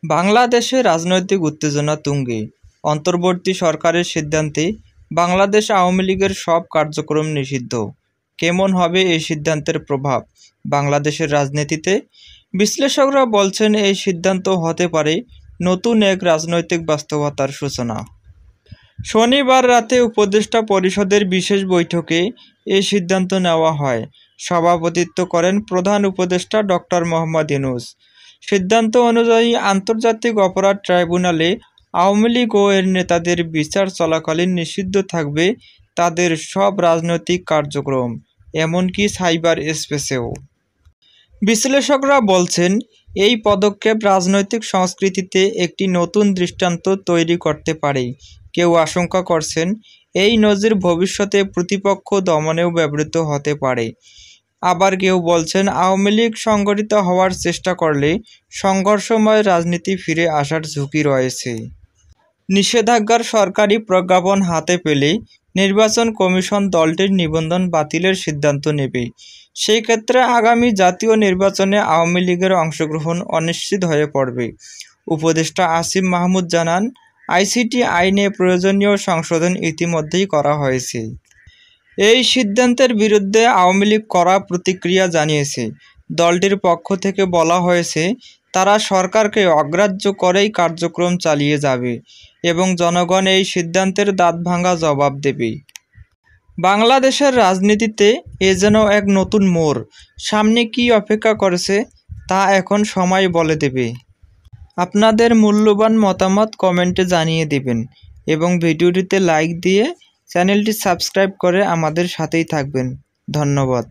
বাংলাদেশে রাজনৈতিক উত্তেজনা তুঙ্গে। অন্তর্বর্তী সরকারের সিদ্ধান্তে বাংলাদেশ আওয়ামী লীগের সব কার্যক্রম নিষিদ্ধ। কেমন হবে এই সিদ্ধান্তের প্রভাব বাংলাদেশের রাজনীতিতে? বিশ্লেষকরা বলছেন এই সিদ্ধান্ত হতে পারে নতুন এক রাজনৈতিক বাস্তবতার সূচনা। শনিবার রাতে উপদেষ্টা পরিষদের বিশেষ বৈঠকে এই সিদ্ধান্ত নেওয়া হয়। সভাপতিত্ব করেন প্রধান উপদেষ্টা ডক্টর মোহাম্মদ ইউনূস। সিদ্ধান্ত অনুযায়ী আন্তর্জাতিক অপরাধ ট্রাইব্যুনালে আওয়ামী লীগ ও এর নেতাদের বিচার চলাকালীন নিষিদ্ধ থাকবে তাদের সব রাজনৈতিক কার্যক্রম, এমনকি সাইবার স্পেসেও। বিশ্লেষকরা বলছেন এই পদক্ষেপ রাজনৈতিক সংস্কৃতিতে একটি নতুন দৃষ্টান্ত তৈরি করতে পারে। কেউ আশঙ্কা করছেন এই নজির ভবিষ্যতে প্রতিপক্ষ দমনেও ব্যবহৃত হতে পারে। আবার কেউ বলছেন আওয়ামী লীগ সংগঠিত হওয়ার চেষ্টা করলে সংঘর্ষময় রাজনীতি ফিরে আসার ঝুঁকি রয়েছে। নিষেধাজ্ঞার সরকারি প্রজ্ঞাপন হাতে পেলে নির্বাচন কমিশন দলটির নিবন্ধন বাতিলের সিদ্ধান্ত নেবে। সেই ক্ষেত্রে আগামী জাতীয় নির্বাচনে আওয়ামী লীগের অংশগ্রহণ অনিশ্চিত হয়ে পড়বে। উপদেষ্টা আসিফ মাহমুদ জানান, আইসিটি আইনে প্রয়োজনীয় সংশোধন ইতিমধ্যেই করা হয়েছে। এই সিদ্ধান্তের বিরুদ্ধে আওয়ামী লীগ কড়া প্রতিক্রিয়া জানিয়েছে। দলটির পক্ষ থেকে বলা হয়েছে তারা সরকারকে অগ্রাহ্য করেই কার্যক্রম চালিয়ে যাবে এবং জনগণ এই সিদ্ধান্তের দাঁতভাঙা জবাব দেবে। বাংলাদেশের রাজনীতিতে এ যেন এক নতুন মোড়। সামনে কী অপেক্ষা করছে তা এখন সময় বলে দেবে। আপনাদের মূল্যবান মতামত কমেন্টে জানিয়ে দেবেন এবং ভিডিওটিতে লাইক দিয়ে চ্যানেলটি সাবস্ক্রাইব করে আমাদের সাথেই থাকবেন। ধন্যবাদ।